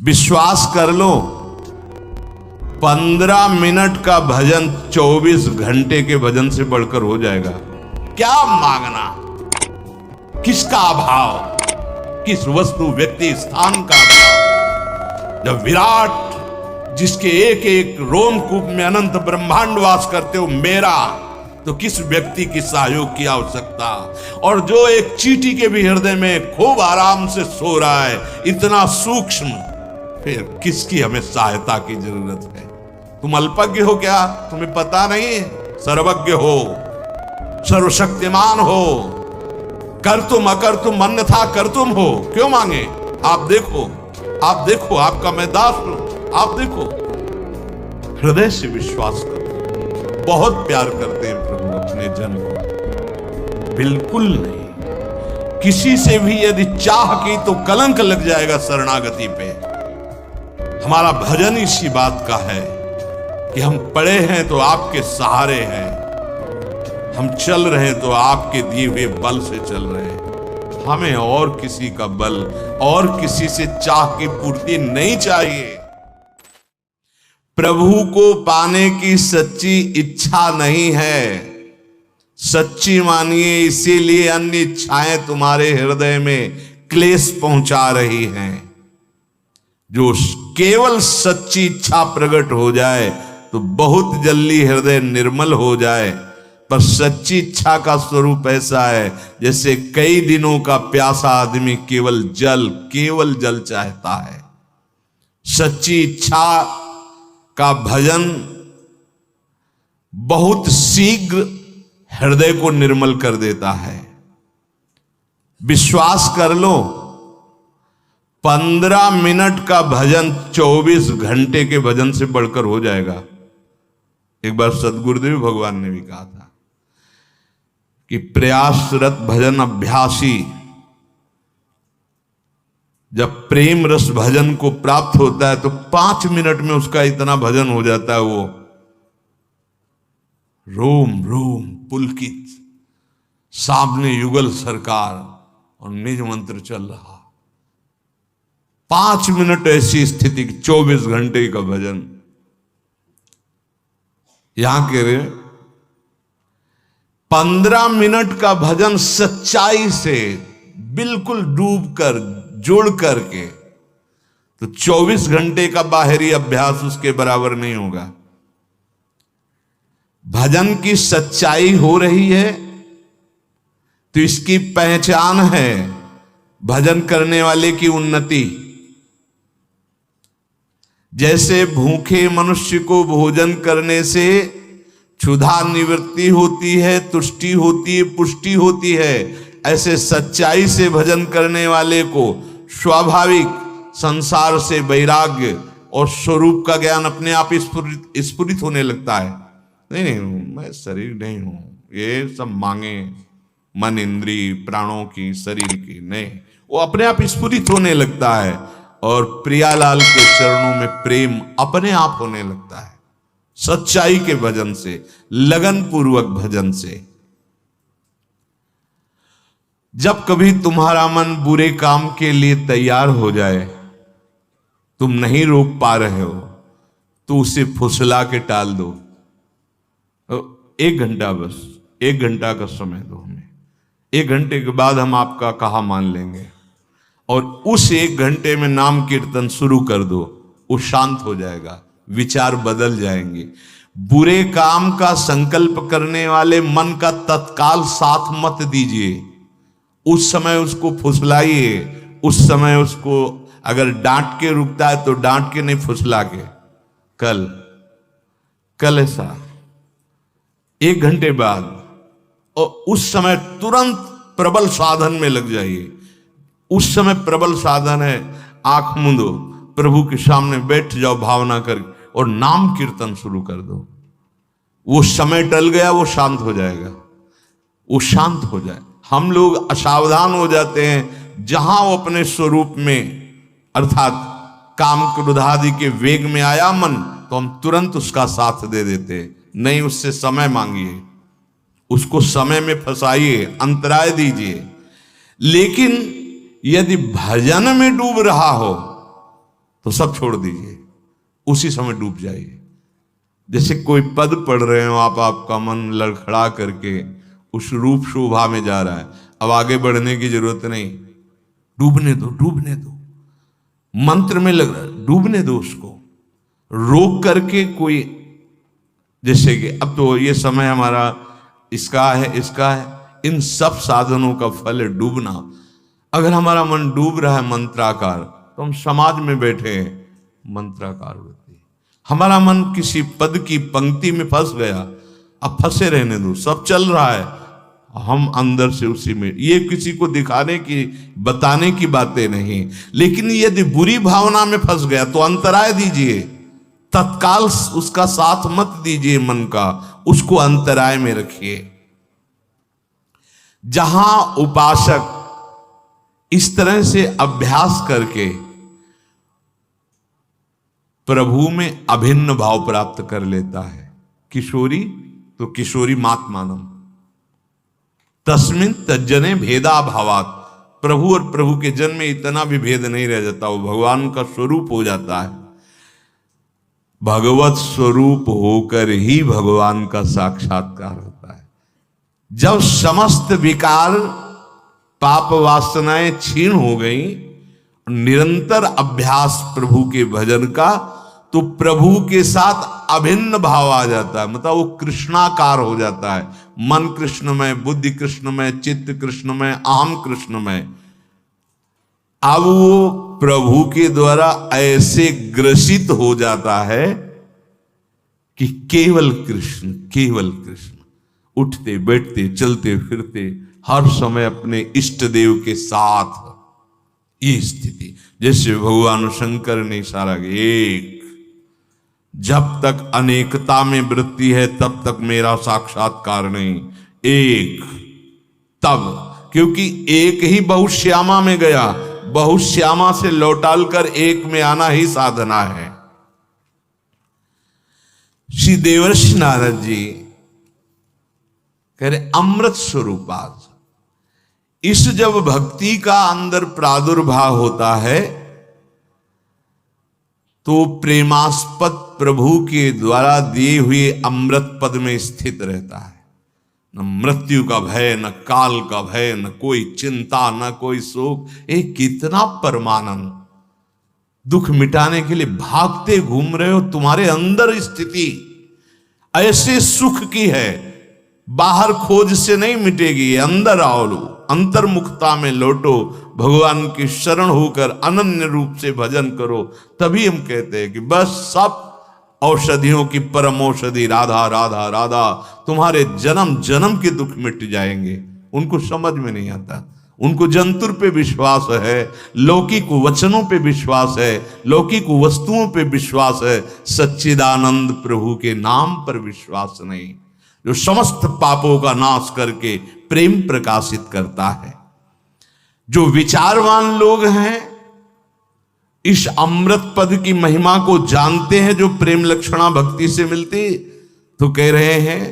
विश्वास कर लो, 15 मिनट का भजन 24 घंटे के भजन से बढ़कर हो जाएगा। क्या मांगना, किसका अभाव, किस वस्तु व्यक्ति स्थान का अभाव। जब विराट जिसके एक एक रोमकूप में अनंत ब्रह्मांड वास करते हो मेरा, तो किस व्यक्ति की सहयोग की आवश्यकता। और जो एक चींटी के भी हृदय में खूब आराम से सो रहा है, इतना सूक्ष्म, फिर किसकी हमें सहायता की जरूरत है। तुम अल्पज्ञ हो क्या? तुम्हें पता नहीं? सर्वज्ञ हो, सर्वशक्तिमान हो, कर तुम अकर तुम अन्यथा कर तुम हो। क्यों मांगे? आप देखो, आप देखो, आपका मैं दास हूं, आप देखो। हृदय से विश्वास करो। बहुत प्यार करते हैं प्रभु अपने जन को, बिल्कुल नहीं। किसी से भी यदि चाह की तो कलंक लग जाएगा शरणागति पे। हमारा भजन इसी बात का है कि हम पड़े हैं तो आपके सहारे हैं, हम चल रहे हैं तो आपके दिए हुए बल से चल रहे हैं। हमें और किसी का बल और किसी से चाह की पूर्ति नहीं चाहिए। प्रभु को पाने की सच्ची इच्छा नहीं है, सच्ची मानिए, इसीलिए अन्य इच्छाएं तुम्हारे हृदय में क्लेश पहुंचा रही हैं। जो केवल सच्ची इच्छा प्रकट हो जाए तो बहुत जल्दी हृदय निर्मल हो जाए। पर सच्ची इच्छा का स्वरूप ऐसा है जैसे कई दिनों का प्यासा आदमी केवल जल चाहता है। सच्ची इच्छा का भजन बहुत शीघ्र हृदय को निर्मल कर देता है। विश्वास कर लो, 15 मिनट का भजन 24 घंटे के भजन से बढ़कर हो जाएगा। एक बार सदगुरुदेव भगवान ने भी कहा था कि प्रयासरत भजन अभ्यासी जब प्रेम रस भजन को प्राप्त होता है तो 5 मिनट में उसका इतना भजन हो जाता है, वो रोम रोम पुलकित, सामने युगल सरकार और निज मंत्र चल रहा। 5 मिनट ऐसी स्थिति, 24 घंटे का भजन। यहां कह रहे 15 मिनट का भजन सच्चाई से बिल्कुल डूब कर जोड़ करके, तो 24 घंटे का बाहरी अभ्यास उसके बराबर नहीं होगा। भजन की सच्चाई हो रही है तो इसकी पहचान है भजन करने वाले की उन्नति। जैसे भूखे मनुष्य को भोजन करने से क्षुधा निवृत्ति होती है, तुष्टि होती है, पुष्टि होती है, ऐसे सच्चाई से भजन करने वाले को स्वाभाविक संसार से वैराग्य और स्वरूप का ज्ञान अपने आप स्फुरित होने लगता है। नहीं, मैं शरीर नहीं हूं, ये सब मांगे मन इंद्रिय प्राणों की, शरीर की नहीं, वो अपने आप स्फुरित होने लगता है और प्रियालाल के चरणों में प्रेम अपने आप होने लगता है। सच्चाई के भजन से, लगन पूर्वक भजन से। जब कभी तुम्हारा मन बुरे काम के लिए तैयार हो जाए, तुम नहीं रोक पा रहे हो, तो उसे फुसला के टाल दो। 1 घंटा, बस 1 घंटा का समय दो हमें। 1 घंटे के बाद हम आपका कहा मान लेंगे, और उस 1 घंटे में नाम कीर्तन शुरू कर दो। वो शांत हो जाएगा, विचार बदल जाएंगे। बुरे काम का संकल्प करने वाले मन का तत्काल साथ मत दीजिए। उस समय उसको फुसलाइए, उस समय उसको अगर डांट के रुकता है तो डांट के नहीं, फुसला के। कल ऐसा 1 घंटे बाद, और उस समय तुरंत प्रबल साधन में लग जाइए। उस समय प्रबल साधन है, आंख मूंदो, प्रभु के सामने बैठ जाओ भावना कर, और नाम कीर्तन शुरू कर दो। वो समय टल गया, वो शांत हो जाएगा, वो शांत हो जाए। हम लोग असावधान हो जाते हैं, जहां वो अपने स्वरूप में अर्थात काम क्रोध आदि के वेग में आया मन, तो हम तुरंत उसका साथ दे देते। नहीं, उससे समय मांगिए, उसको समय में फंसाइए, अंतराय दीजिए। लेकिन यदि भजन में डूब रहा हो तो सब छोड़ दीजिए, उसी समय डूब जाइए। जैसे कोई पद पढ़ रहे हो आप, आपका मन लड़खड़ा करके उस रूप शोभा में जा रहा है, अब आगे बढ़ने की जरूरत नहीं, डूबने दो, डूबने दो। मंत्र में लग रहा है, डूबने दो उसको, रोक करके कोई, जैसे कि अब तो ये समय हमारा इसका है, इसका है, इन सब साधनों का फल है डूबना। अगर हमारा मन डूब रहा है मंत्राकार, तो हम समाज में बैठे हैं, मंत्राकार होती है। हमारा मन किसी पद की पंक्ति में फंस गया, अब फंसे रहने दो, सब चल रहा है, हम अंदर से उसी में। ये किसी को दिखाने की, बताने की बातें नहीं, लेकिन यदि बुरी भावना में फंस गया तो अंतराय दीजिए, तत्काल उसका साथ मत दीजिए मन का, उसको अंतराय में रखिए। जहां उपासक इस तरह से अभ्यास करके प्रभु में अभिन्न भाव प्राप्त कर लेता है, किशोरी तो किशोरी मात मानम, तस्मिन तज्जने भेदा भावात, प्रभु और प्रभु के जन में इतना भी भेद नहीं रह जाता, वो भगवान का स्वरूप हो जाता है। भगवत स्वरूप होकर ही भगवान का साक्षात्कार होता है। जब समस्त विकार पाप वासनाएं क्षीण हो गई, निरंतर अभ्यास प्रभु के भजन का, तो प्रभु के साथ अभिन्न भाव आ जाता है, मतलब वो कृष्णाकार हो जाता है। मन कृष्णमय, बुद्धि कृष्णमय, चित्त कृष्णमय, अहम कृष्णमय। अब वो प्रभु के द्वारा ऐसे ग्रसित हो जाता है कि केवल कृष्ण, केवल कृष्ण, उठते बैठते चलते फिरते हर समय अपने इष्ट देव के साथ, ये स्थिति। जैसे भगवान शंकर ने इशारा किया, एक, जब तक अनेकता में वृत्ति है तब तक मेरा साक्षात्कार नहीं, एक, तब, क्योंकि एक ही बहुश्यामा में गया, बहुश्यामा से लौटाल कर एक में आना ही साधना है। श्री देवर्षि नारद जी कह रहे अमृत स्वरूपाज, इस जब भक्ति का अंदर प्रादुर्भाव होता है तो प्रेमास्पद प्रभु के द्वारा दिए हुए अमृत पद में स्थित रहता है। न मृत्यु का भय, न काल का भय, न कोई चिंता, न कोई शोक। एक कितना परमानंद, दुख मिटाने के लिए भागते घूम रहे हो, तुम्हारे अंदर स्थिति ऐसे सुख की है, बाहर खोज से नहीं मिटेगी, अंदर आओ, अंतर्मुखता में लौटो, भगवान की शरण होकर अनन्य रूप से भजन करो। तभी हम कहते हैं कि बस सब औषधियों की परम औषधि राधा राधा राधा, तुम्हारे जन्म जन्म के दुख मिट जाएंगे। उनको समझ में नहीं आता, उनको जंतुर पे विश्वास है, लौकिक वचनों पे विश्वास है, लौकिक वस्तुओं पे विश्वास है, सच्चिदानंद प्रभु के नाम पर विश्वास नहीं, जो समस्त पापों का नाश करके प्रेम प्रकाशित करता है। जो विचारवान लोग हैं इस अमृत पद की महिमा को जानते हैं, जो प्रेम लक्षणा भक्ति से मिलती, तो कह रहे हैं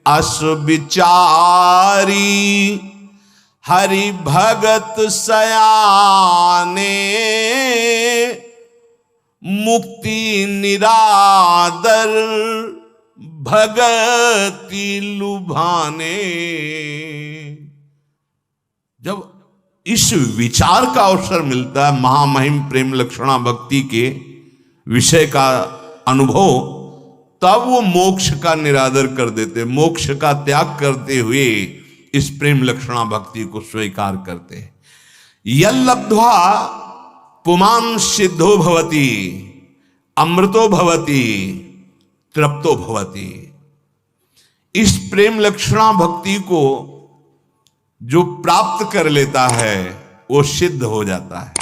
अस विचारी हरि भगत सयाने, मुक्ति निरादर भगति लुभाने। जब इस विचार का अवसर मिलता है, महामहिम प्रेम लक्षणा भक्ति के विषय का अनुभव, तब वो मोक्ष का निरादर कर देते, मोक्ष का त्याग करते हुए इस प्रेम लक्षणा भक्ति को स्वीकार करते हैं। यल्लब्ध्वा पुमान् सिद्धो भवति, अमृतो भवति, तृप्तो भवति। इस प्रेम लक्षणा भक्ति को जो प्राप्त कर लेता है वो सिद्ध हो जाता है।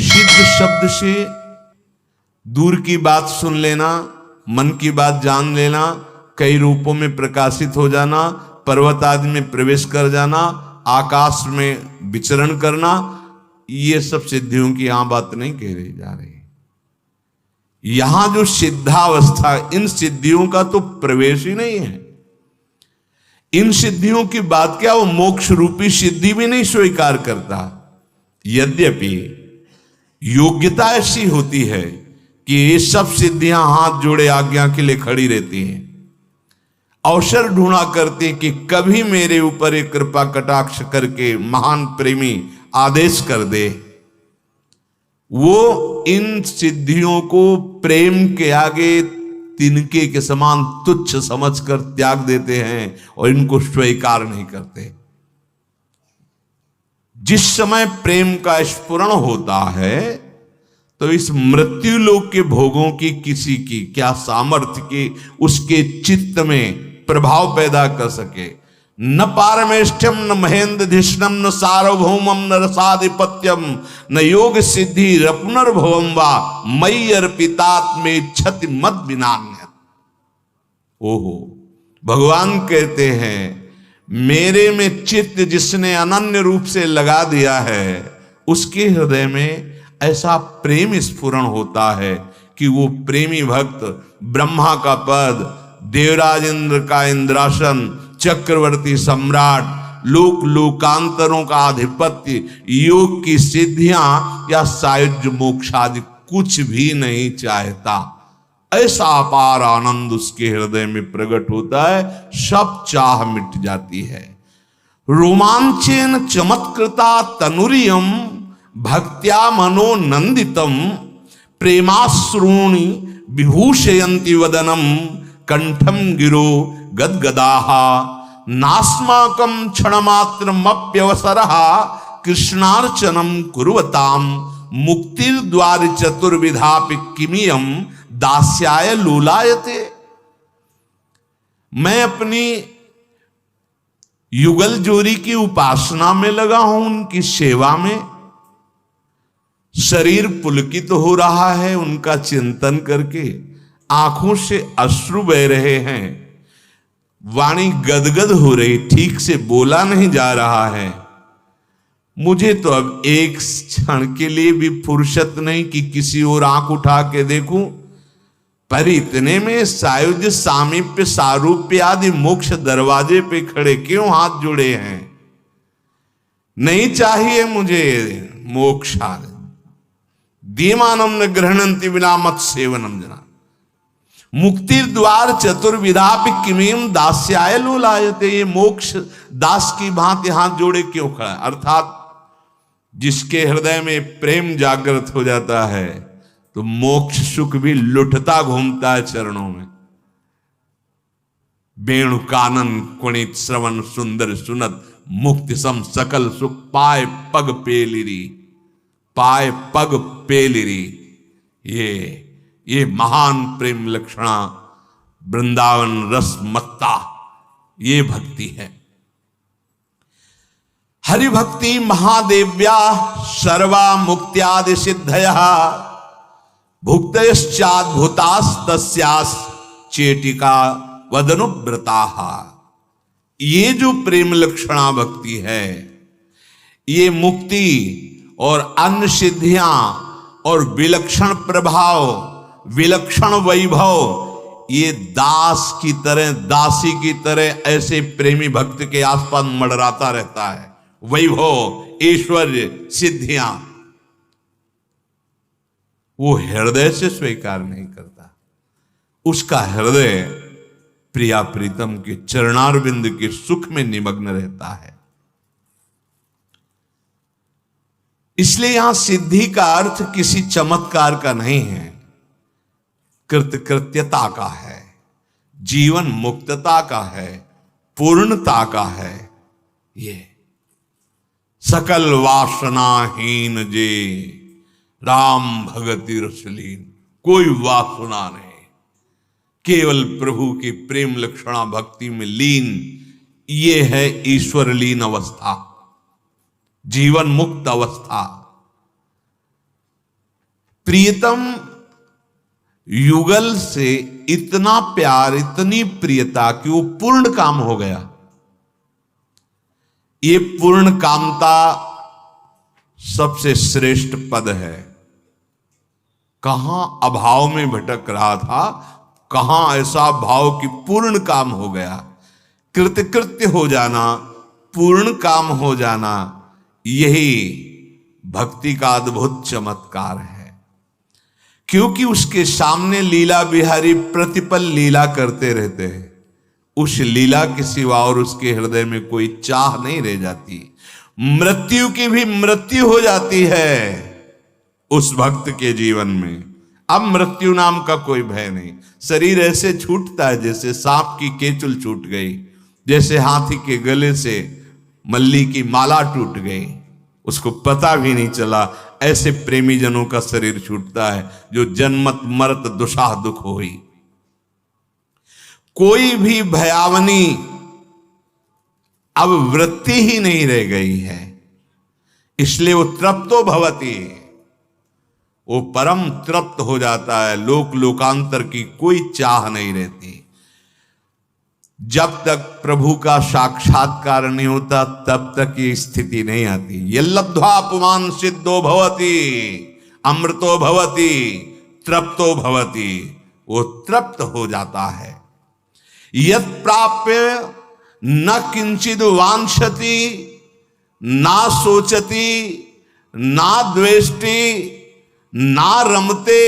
सिद्ध शब्द से दूर की बात सुन लेना, मन की बात जान लेना, कई रूपों में प्रकाशित हो जाना, पर्वत आदि में प्रवेश कर जाना, आकाश में विचरण करना, ये सब सिद्धियों की यहां बात नहीं कह रही जा रही। यहां जो सिद्धावस्था, इन सिद्धियों का तो प्रवेश ही नहीं है। इन सिद्धियों की बात क्या, वो मोक्ष रूपी सिद्धि भी नहीं स्वीकार करता। यद्यपि योग्यता ऐसी होती है कि ये सब सिद्धियां हाथ जोड़े आज्ञा के लिए खड़ी रहती हैं, अवसर ढूंढा करते कि कभी मेरे ऊपर एक कृपा कटाक्ष करके महान प्रेमी आदेश कर दे। वो इन सिद्धियों को प्रेम के आगे तिनके के समान तुच्छ समझकर त्याग देते हैं और इनको स्वीकार नहीं करते। जिस समय प्रेम का स्फुरण होता है तो इस मृत्यु लोक के भोगों की किसी की क्या सामर्थ्य की उसके चित्त में प्रभाव पैदा कर सके। न पारमेष्ठ्यम न महेंद्रधिष्णम न सार्वभौमम न रसाधिपत्यम न योग सिद्धि रपुनर्भवम वा मयि अर्पितात्मे क्षति मद विनान्यत। ओहो, भगवान कहते हैं मेरे में चित्त जिसने अनन्य रूप से लगा दिया है उसके हृदय में ऐसा प्रेम स्फुरण होता है कि वो प्रेमी भक्त ब्रह्मा का पद, देवराज इंद्र का इंद्रासन, चक्रवर्ती सम्राट, लोक लोकांतरों का आधिपत्य, योग की सिद्धियां या सायुज्य मोक्ष आदि कुछ भी नहीं चाहता। ऐसा अपार आनंद उसके हृदय में प्रकट होता है, सब चाह मिट जाती है। रोमांचेन चमत्कृता तनुरियम भक्त्या मनो नंदितम प्रेमाश्रूणि विभूषयन्ति वदनम कंठम गिरो गदगदाहा नास्माकं क्षणमात्रमप्यवसरः कृष्णार्चनम कुर्वताम मुक्तिर्द्वार चतुर्विधापि किमियम दास्याय लोलायते। मैं अपनी युगल जोरी की उपासना में लगा हूं, उनकी सेवा में। शरीर पुलकित हो रहा है उनका चिंतन करके, आंखों से अश्रु बह रहे हैं, वाणी गदगद हो रही, ठीक से बोला नहीं जा रहा है। मुझे तो अब एक क्षण के लिए भी फुर्सत नहीं कि किसी और आंख उठा के देखूं, पर इतने में सायुज्य सामीप्य सारूप्य आदि मोक्ष दरवाजे पे खड़े क्यों हाथ जुड़े हैं। नहीं चाहिए मुझे मोक्ष आदि, दीमानम न ग्रहणंति विना मत सेवनम जना मुक्ति द्वार चतुर्विधापि किमीम दास्याय लोलायते। ये मोक्ष दास की भांति हाथ जोड़े क्यों खड़ा, अर्थात जिसके हृदय में प्रेम जागृत हो जाता है तो मोक्ष सुख भी लुटता घूमता है चरणों में। वेणु कानन कुणित श्रवण सुंदर सुनत मुक्ति सम सकल सुख पाए पग पेलिरी, पाए पग पेलिरी। ये महान प्रेम लक्षणा वृंदावन रस मत्ता ये भक्ति है। हरि भक्ति महादेव्या सर्वा मुक्त्यादि सिद्धया भुक्तश्चाद्भुतास्तस्यास् चेटिका वदनुव्रता। ये जो प्रेम लक्षणा भक्ति है, ये मुक्ति और अन्य सिद्धियां और विलक्षण प्रभाव, विलक्षण वैभव, ये दास की तरह, दासी की तरह ऐसे प्रेमी भक्त के आसपास मंडराता रहता है। वैभव, ऐश्वर्य, सिद्धियां वो हृदय से स्वीकार नहीं करता। उसका हृदय प्रिया प्रीतम के चरणारविंद के सुख में निमग्न रहता है। इसलिए यहां सिद्धि का अर्थ किसी चमत्कार का नहीं है, कृतकृत्यता का है, जीवन मुक्तता का है, पूर्णता का है। ये सकल वासनाहीन जे राम भगति रसलीन, कोई वासना नहीं, केवल प्रभु की प्रेम लक्षणा भक्ति में लीन। ये है ईश्वर लीन अवस्था, जीवन मुक्त अवस्था। प्रियतम युगल से इतना प्यार, इतनी प्रियता कि वो पूर्ण काम हो गया। ये पूर्ण कामता सबसे श्रेष्ठ पद है। कहां अभाव में भटक रहा था, कहां ऐसा भाव कि पूर्ण काम हो गया। कृतकृत्य हो जाना, पूर्ण काम हो जाना, यही भक्ति का अद्भुत चमत्कार है। क्योंकि उसके सामने लीला बिहारी प्रतिपल लीला करते रहते हैं, उस लीला के सिवा और उसके हृदय में कोई चाह नहीं रह जाती। मृत्यु की भी मृत्यु हो जाती है उस भक्त के जीवन में। अब मृत्यु नाम का कोई भय नहीं। शरीर ऐसे छूटता है जैसे सांप की केचुल छूट गई, जैसे हाथी के गले से मल्ली की माला टूट गई, उसको पता भी नहीं चला। ऐसे प्रेमी जनों का शरीर छूटता है जो जन्मत मरत दुशाह दुख होई। कोई भी भयावनी अब वृत्ति ही नहीं रह गई है, इसलिए वो तृप्तो भवति, वो परम तृप्त हो जाता है। लोक लोकांतर की कोई चाह नहीं रहती। जब तक प्रभु का साक्षात्कार नहीं होता तब तक ये स्थिति नहीं आती। ये लब्ध्वा पुमान सिद्धो भवति, अमृतो भवति, तृप्तो भवति, वो तृप्त हो जाता है। यत् प्राप्य न किंचिद वांछति, ना सोचति, ना द्वेष्टि, ना रमते,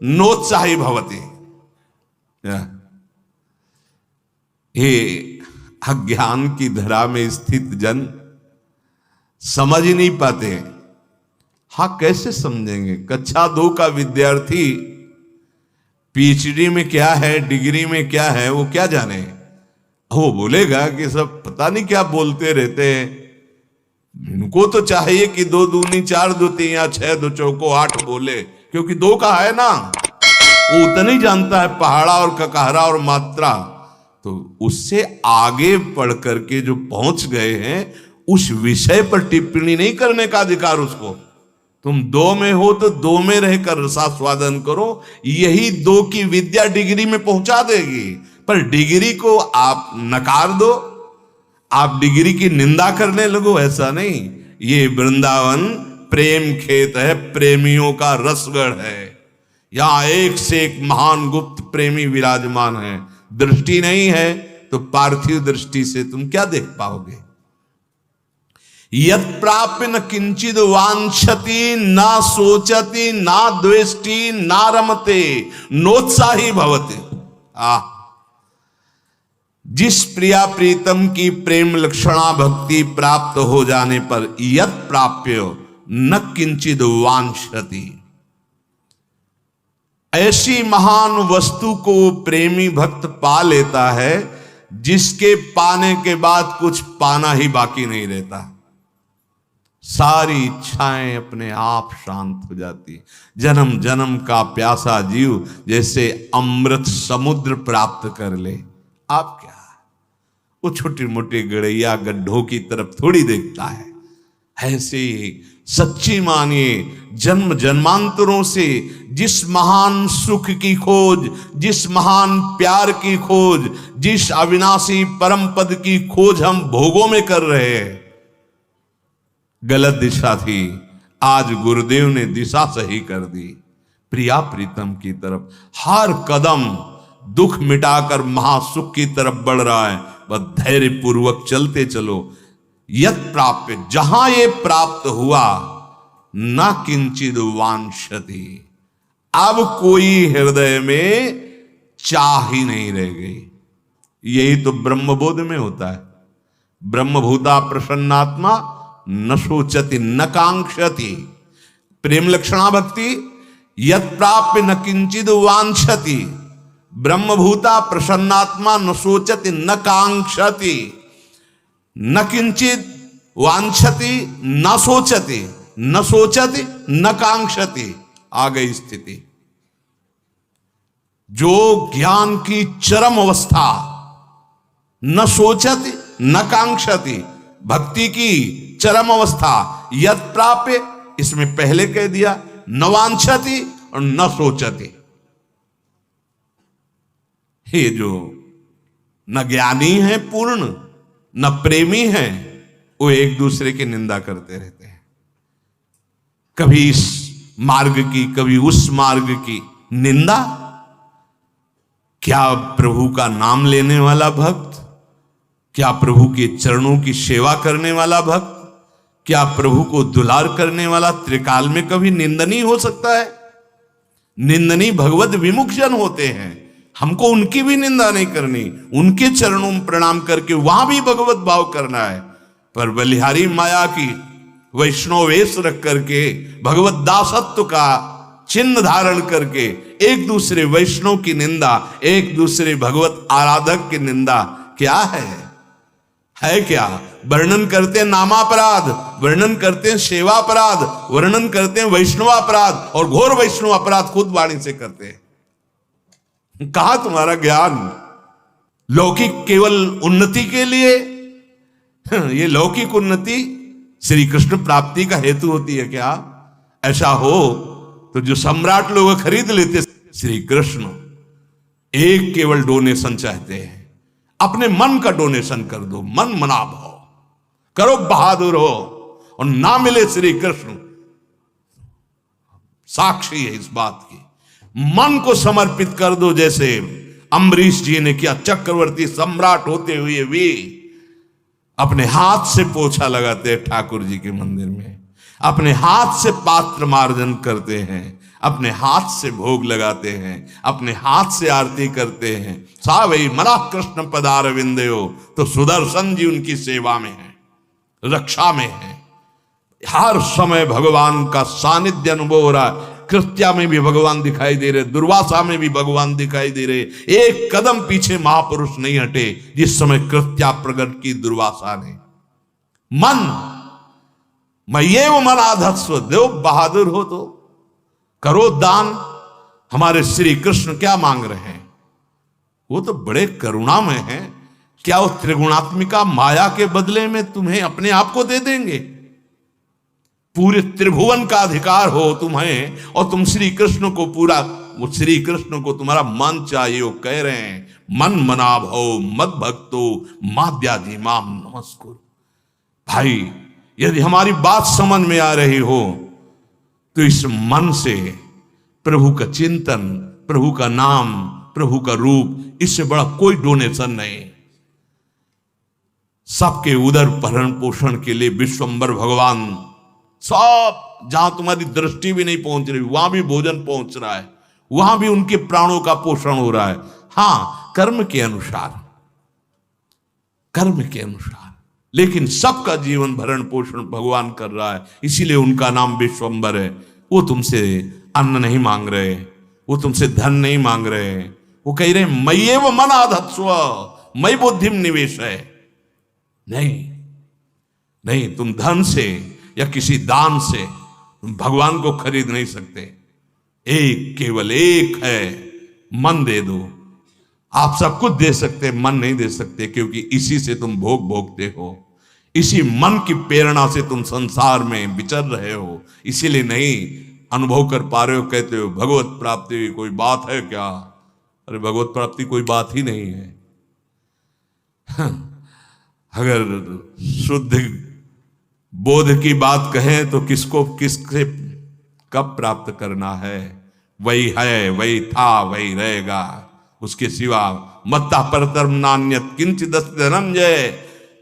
नोत्साही भवति। हे अज्ञान की धरा में स्थित जन समझ ही नहीं पाते। हाँ, कैसे समझेंगे? कक्षा 2 का विद्यार्थी पीएचडी में क्या है, डिग्री में क्या है, वो क्या जाने? वो बोलेगा कि सब पता नहीं क्या बोलते रहते हैं। इनको तो चाहिए कि 2 दूनी 4, 2 तीन 6, 2 चौको 8 बोले, क्योंकि 2 का है ना। वो उतना ही जानता है पहाड़ा और ककहरा और मात्रा। तो उससे आगे पढ़ करके जो पहुंच गए हैं उस विषय पर टिप्पणी नहीं करने का अधिकार उसको। तुम 2 में हो तो 2 में रहकर रसास्वादन करो, यही 2 की विद्या डिग्री में पहुंचा देगी। पर डिग्री को आप नकार दो, आप डिग्री की निंदा करने लगो, ऐसा नहीं। ये वृंदावन प्रेम खेत है, प्रेमियों का रसगढ़ है। यहां एक से एक महान गुप्त प्रेमी विराजमान है। दृष्टि नहीं है तो पार्थिव दृष्टि से तुम क्या देख पाओगे? यत् प्राप्य न किंचिद वांछति, ना सोचति, ना द्वेष्टि, ना रमते, नोत्साही भवति। जिस प्रिया प्रीतम की प्रेम लक्षणा भक्ति प्राप्त हो जाने पर यत् प्राप्य न किंचिद वांछति, ऐसी महान वस्तु को प्रेमी भक्त पा लेता है जिसके पाने के बाद कुछ पाना ही बाकी नहीं रहता। सारी इच्छाएं अपने आप शांत हो जाती। जन्म जन्म का प्यासा जीव जैसे अमृत समुद्र प्राप्त कर ले। आप क्या, वो छोटे मोटे गड़ैया गड्ढों की तरफ थोड़ी देखता है। ऐसे सच्ची मानिए, जन्म जन्मांतरों से जिस महान सुख की खोज, जिस महान प्यार की खोज, जिस अविनाशी परम पद की खोज हम भोगों में कर रहे हैं, गलत दिशा थी। आज गुरुदेव ने दिशा सही कर दी, प्रिया प्रीतम की तरफ। हर कदम दुख मिटाकर महासुख की तरफ बढ़ रहा है। बस धैर्य पूर्वक चलते चलो। यत् प्राप्य, जहां ये प्राप्त हुआ, न किंचिद वांछति, अब कोई हृदय में चाह ही नहीं रह गई। यही तो ब्रह्मबोध में होता है। ब्रह्मभूता प्रसन्नात्मा न शोचति न कांक्षति। प्रेम लक्षणा भक्ति, यत् प्राप्य न किंचिद वांछति, ब्रह्मभूता प्रसन्नात्मा न शोचति न कांक्षति। न किंचित वांछति न सोचति, न सोचति न कांक्षति। आ गई स्थिति। जो ज्ञान की चरम अवस्था, न सोचति न कांक्षति, भक्ति की चरम अवस्था। यत् प्राप्य, इसमें पहले कह दिया, न वांछति और न सोचति। ये जो न ज्ञानी है पूर्ण, न प्रेमी है, वो एक दूसरे की निंदा करते रहते हैं। कभी इस मार्ग की, कभी उस मार्ग की निंदा। क्या प्रभु का नाम लेने वाला भक्त, क्या प्रभु के चरणों की सेवा करने वाला भक्त, क्या प्रभु को दुलार करने वाला त्रिकाल में कभी निंदनीय हो सकता है? निंदनीय भगवत विमुख जन होते हैं, हमको उनकी भी निंदा नहीं करनी, उनके चरणों में प्रणाम करके वहां भी भगवत भाव करना है। पर बलिहारी माया की वैष्णव वेश रख करके भगवत दासत्व का चिन्ह धारण करके एक दूसरे वैष्णव की निंदा, एक दूसरे भगवत आराधक की निंदा क्या है क्या? वर्णन करते हैं नामापराध, वर्णन करते हैं सेवापराध, वर्णन करते हैं वैष्णवापराध, और घोर वैष्णव अपराध खुद वाणी से करते हैं। कहां तुम्हारा ज्ञान? लौकिक केवल उन्नति के लिए, ये लौकिक उन्नति श्री कृष्ण प्राप्ति का हेतु होती है क्या? ऐसा हो तो जो सम्राट लोग खरीद लेते श्री कृष्ण एक केवल डोनेशन चाहते हैं, अपने मन का डोनेशन कर दो, मन मना भाव करो, बहादुर हो, और ना मिले श्री कृष्ण साक्षी है इस बात की, मन को समर्पित कर दो। जैसे अम्बरीश जी ने किया, चक्रवर्ती सम्राट होते हुए भी अपने हाथ से पोछा लगाते हैं ठाकुर जी के मंदिर में, अपने हाथ से पात्र मार्जन करते हैं, अपने हाथ से भोग लगाते हैं, अपने हाथ से आरती करते हैं। सा वही मना कृष्ण पदार विंदयो, तो सुदर्शन जी उनकी सेवा में है, रक्षा में है, हर समय भगवान का सानिध्य अनुभव हो रहा है। कृत्या में भी भगवान दिखाई दे रहे, दुर्वासा में भी भगवान दिखाई दे रहे। एक कदम पीछे महापुरुष नहीं हटे जिस समय कृत्या प्रकट की दुर्वासा ने। मन मैं ये वो मन आधस्व देव, बहादुर हो तो करो दान। हमारे श्री कृष्ण क्या मांग रहे हैं? वो तो बड़े करुणामय हैं। क्या वो त्रिगुणात्मिका माया के बदले में तुम्हें अपने आप को दे देंगे? पूरे त्रिभुवन का अधिकार हो तुम्हें, और तुम श्री कृष्ण को पूरा, वो श्री कृष्ण को तुम्हारा मन चाहिए। वो कह रहे हैं मन मना भव मद भक्तो माद्याधि माम नमस्कुर। भाई यदि हमारी बात समझ में आ रही हो तो इस मन से प्रभु का चिंतन, प्रभु का नाम, प्रभु का रूप, इससे बड़ा कोई डोनेशन नहीं। सबके उदर भरण पोषण के लिए विश्वंभर भगवान सब, जहां तुम्हारी दृष्टि भी नहीं पहुंच रही वहां भी भोजन पहुंच रहा है, वहां भी उनके प्राणों का पोषण हो रहा है। हां, कर्म के अनुसार, कर्म के अनुसार, लेकिन सबका जीवन भरण पोषण भगवान कर रहा है। इसीलिए उनका नाम विश्वंभर है। वो तुमसे अन्न नहीं मांग रहे, वो तुमसे धन नहीं मांग रहे, वो कह रहे मय्येव मनाधत्स्व, मयि बुद्धिम निवेश है। नहीं, तुम धन से या किसी दान से भगवान को खरीद नहीं सकते। एक, केवल एक है, मन दे दो। आप सब कुछ दे सकते, मन नहीं दे सकते, क्योंकि इसी से तुम भोग भोगते हो, इसी मन की प्रेरणा से तुम संसार में विचर रहे हो, इसीलिए नहीं अनुभव कर पा रहे हो। कहते हो भगवत प्राप्ति कोई बात है क्या? अरे भगवत प्राप्ति कोई बात ही नहीं है। अगर शुद्ध बोध की बात कहें तो किसको किससे कब प्राप्त करना है? वही है, वही था, वही रहेगा, उसके सिवा मत्ता परतरम नान्यत किंचित धनंजय।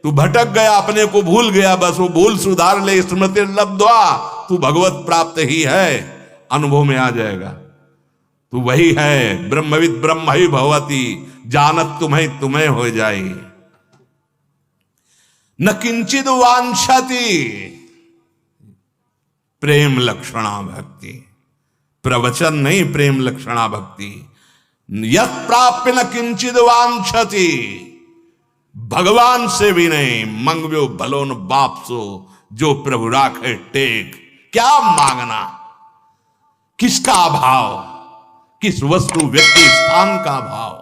तू भटक गया, अपने को भूल गया, बस वो भूल सुधार ले, स्मृति लब्ध्वा, तू भगवत प्राप्त ही है, अनुभव में आ जाएगा। तू वही है, ब्रह्मविद ब्रह्म ही भवति, जानत तुम्हें हो जाए। न किंचित वांछति, प्रेम लक्षणा भक्ति, प्रवचन नहीं, प्रेम लक्षणा भक्ति। यत् प्राप्य न किंचित वांछति, भगवान से भी नहीं, मंगव्यो भलो न बापसो, जो प्रभु राखे टेक। क्या मांगना? किसका अभाव? किस वस्तु व्यक्ति स्थान का अभाव?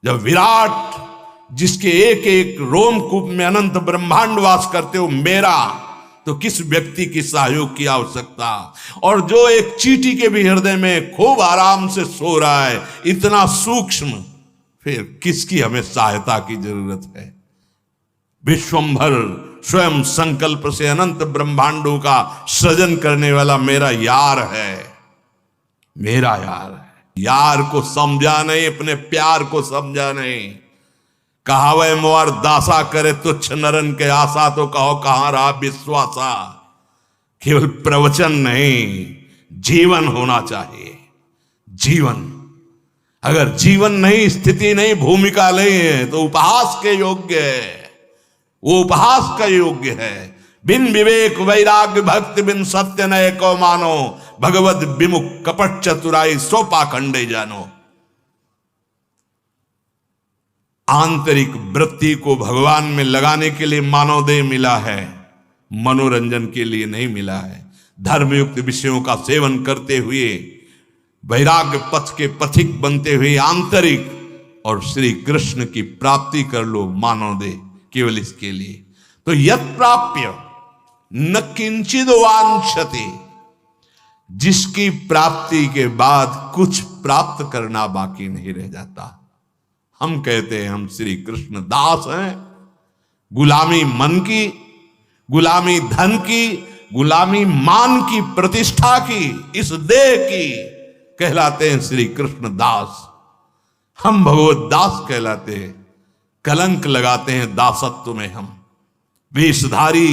जब विराट जिसके एक एक रोमकूप में अनंत ब्रह्मांड वास करते हो मेरा, तो किस व्यक्ति की सहयोग की आवश्यकता? और जो एक चींटी के भी हृदय में खूब आराम से सो रहा है, इतना सूक्ष्म, फिर किसकी हमें सहायता की जरूरत है? विश्वंभर स्वयं संकल्प से अनंत ब्रह्मांडों का सृजन करने वाला मेरा यार है, मेरा यार है। यार को समझा नहीं, अपने प्यार को समझा नहीं। कहावे मोर दासा करे तुच्छ नरन के आशा, तो कहो कहां रहा विश्वासा। केवल प्रवचन नहीं, जीवन होना चाहिए। जीवन, अगर जीवन नहीं, स्थिति नहीं, भूमिका नहीं है तो उपहास के योग्य है, वो उपहास का योग्य है। बिन विवेक वैराग्य भक्ति बिन सत्य नय को मानो, भगवत विमुख कपट चतुराई सो पाखंडे जानो। आंतरिक वृत्ति को भगवान में लगाने के लिए मानव देह मिला है, मनोरंजन के लिए नहीं मिला है। धर्मयुक्त विषयों का सेवन करते हुए वैराग्य पथ के पथिक बनते हुए आंतरिक और श्री कृष्ण की प्राप्ति कर लो मानव देह, केवल इसके लिए। तो यत् प्राप्य न किंचिद वांछति, जिसकी प्राप्ति के बाद कुछ प्राप्त करना बाकी नहीं रह जाता। हम कहते हैं हम श्री कृष्ण दास हैं। गुलामी मन की, गुलामी धन की, गुलामी मान की, प्रतिष्ठा की, इस देह की, कहलाते हैं श्री कृष्ण दास। हम भगवत दास कहलाते हैं। कलंक लगाते हैं दासत्व में हम, वेशधारी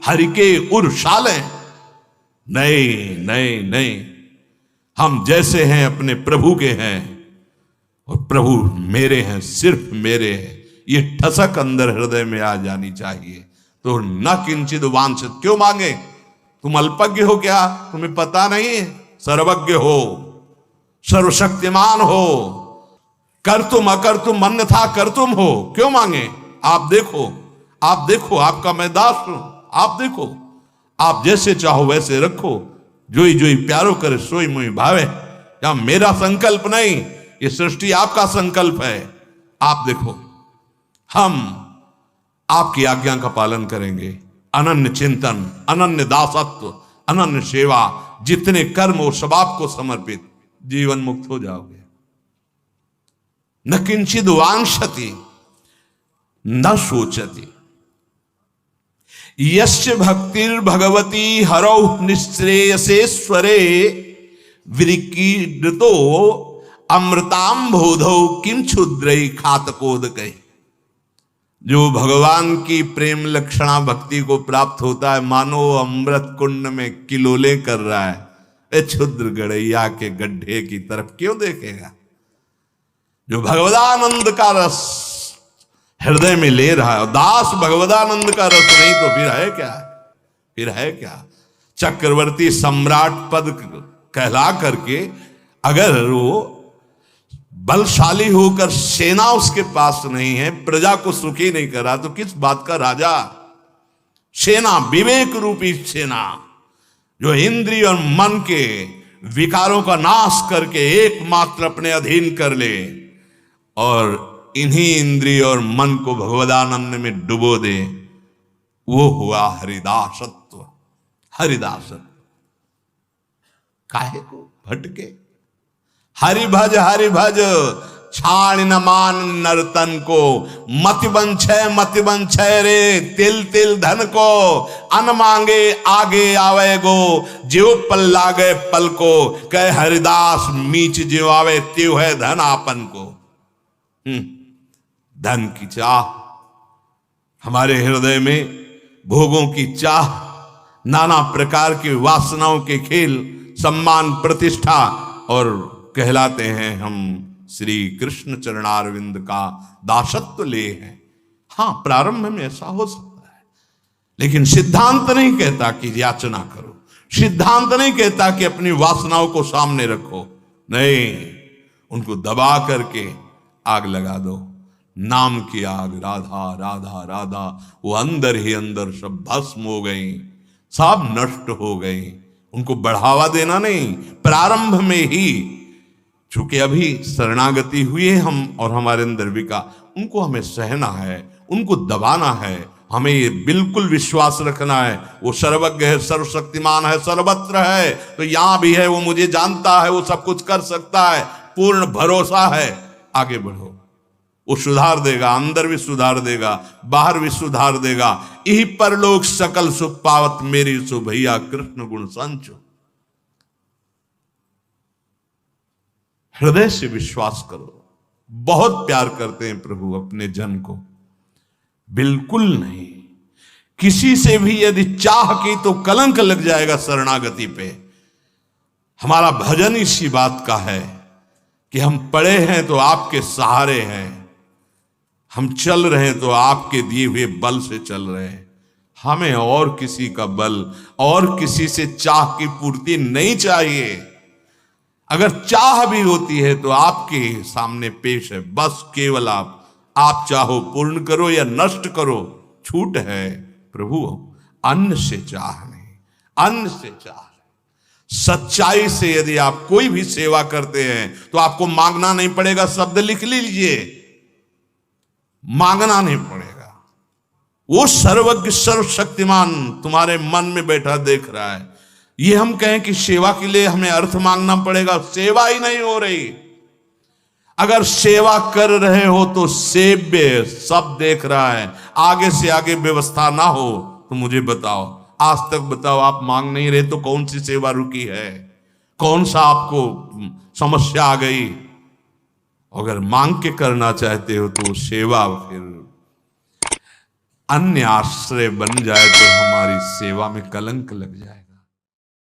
हरि के उर्शाले। नहीं नहीं नहीं, हम जैसे हैं अपने प्रभु के हैं और प्रभु मेरे हैं, सिर्फ मेरे हैं। ये ठसक अंदर हृदय में आ जानी चाहिए। तो न किंचित वांछित, क्यों मांगे? तुम अल्पज्ञ हो क्या? तुम्हें पता नहीं है? सर्वज्ञ हो, सर्वशक्तिमान हो, कर तुम अकर तुम अन्यथा कर तुम हो, क्यों मांगे? आप देखो, आप देखो, आपका मैं दास हूं, आप देखो, आप जैसे चाहो वैसे रखो। जोई जोई प्यारो करे सोई मुई भावे। या मेरा संकल्प नहीं, ये सृष्टि आपका संकल्प है। आप देखो, हम आपकी आज्ञा का पालन करेंगे। अनन्य चिंतन, अनन्य दासत्व, अनन्य सेवा, जितने कर्म हो सब आपको समर्पित, जीवन मुक्त हो जाओगे। न किंचिद वांछति न सोचति, यस्य भक्तिर भगवती हरौ निश्रेयसेश्वरे, विरिकीडतो अमृताम बोधौ किम क्षुद्रै खातकोदकै। जो भगवान की प्रेम लक्षणा भक्ति को प्राप्त होता है, मानो अमृत कुंड में किलोले कर रहा है। ए क्षुद्र गड़ैया के गड्ढे की तरफ क्यों देखेगा? जो भगवदानंद का रस हृदय में ले रहा है, दास भगवदानंद का रस नहीं तो फिर है क्या? फिर है क्या? चक्रवर्ती सम्राट पद कहला करके अगर वो बलशाली होकर सेना उसके पास नहीं है, प्रजा को सुखी नहीं करा, तो किस बात का राजा? सेना, विवेक रूपी सेना, जो इंद्रिय और मन के विकारों का नाश करके एकमात्र अपने अधीन कर ले और इन्हीं इंद्रिय और मन को भगवदानंद में डुबो दे, वो हुआ हरिदासत्व। हरिदासत्व काहे को भटके? हरि भज छाण न मान नर्तन को, मति बंछय रे तिल तिल धन को, अन मांगे आगे आवे गो, जो पल लागे पल को, कह हरिदास मीच जो आवे त्यो है धन आपन को। धन की चाह, हमारे हृदय में भोगों की चाह, नाना प्रकार की वासनाओं के खेल, सम्मान प्रतिष्ठा, और कहलाते हैं हम श्री कृष्ण चरणारविंद का दासत्व ले हैं। हाँ, प्रारंभ में ऐसा हो सकता है, लेकिन सिद्धांत नहीं कहता कि याचना करो, सिद्धांत नहीं कहता कि अपनी वासनाओं को सामने रखो। नहीं, उनको दबा करके आग लगा दो। नाम की आग, राधा राधा राधा, वो अंदर ही अंदर सब भस्म हो गई, सब नष्ट हो गई। उनको बढ़ावा देना नहीं, प्रारंभ में ही, चूंकि अभी शरणागति हुई है हम और हमारे अंदर विका, उनको हमें सहना है, उनको दबाना है। हमें ये बिल्कुल विश्वास रखना है, वो सर्वज्ञ है, सर्वशक्तिमान है, सर्वत्र है, तो यहां भी है, वो मुझे जानता है, वो सब कुछ कर सकता है, पूर्ण भरोसा है। आगे बढ़ो, वो सुधार देगा, अंदर भी सुधार देगा, बाहर भी सुधार देगा। यही पर लोग सकल सुख पावत मेरी सो भैया कृष्ण गुण संचो। हृदय से विश्वास करो, बहुत प्यार करते हैं प्रभु अपने जन को, बिल्कुल नहीं। किसी से भी यदि चाह की तो कलंक लग जाएगा शरणागति पे। हमारा भजन इसी बात का है कि हम पड़े हैं तो आपके सहारे हैं, हम चल रहे हैं तो आपके दिए हुए बल से चल रहे हैं। हमें और किसी का बल और किसी से चाह की पूर्ति नहीं चाहिए। अगर चाह भी होती है तो आपके सामने पेश है, बस केवल आप चाहो पूर्ण करो या नष्ट करो, छूट है प्रभु। अन्न से चाह नहीं, अन्न से चाह। सच्चाई से यदि आप कोई भी सेवा करते हैं तो आपको मांगना नहीं पड़ेगा। शब्द लिख लीजिए, मांगना नहीं पड़ेगा। वो सर्वज्ञ सर्वशक्तिमान तुम्हारे मन में बैठा देख रहा है। ये हम कहें कि सेवा के लिए हमें अर्थ मांगना पड़ेगा, सेवा ही नहीं हो रही। अगर सेवा कर रहे हो तो सेव्य सब देख रहा है, आगे से आगे व्यवस्था ना हो तो मुझे बताओ, आज तक बताओ आप मांग नहीं रहे तो कौन सी सेवा रुकी है, कौन सा आपको समस्या आ गई। अगर मांग के करना चाहते हो तो सेवा फिर अन्य आश्रय बन जाए तो हमारी सेवा में कलंक लग जाएगा।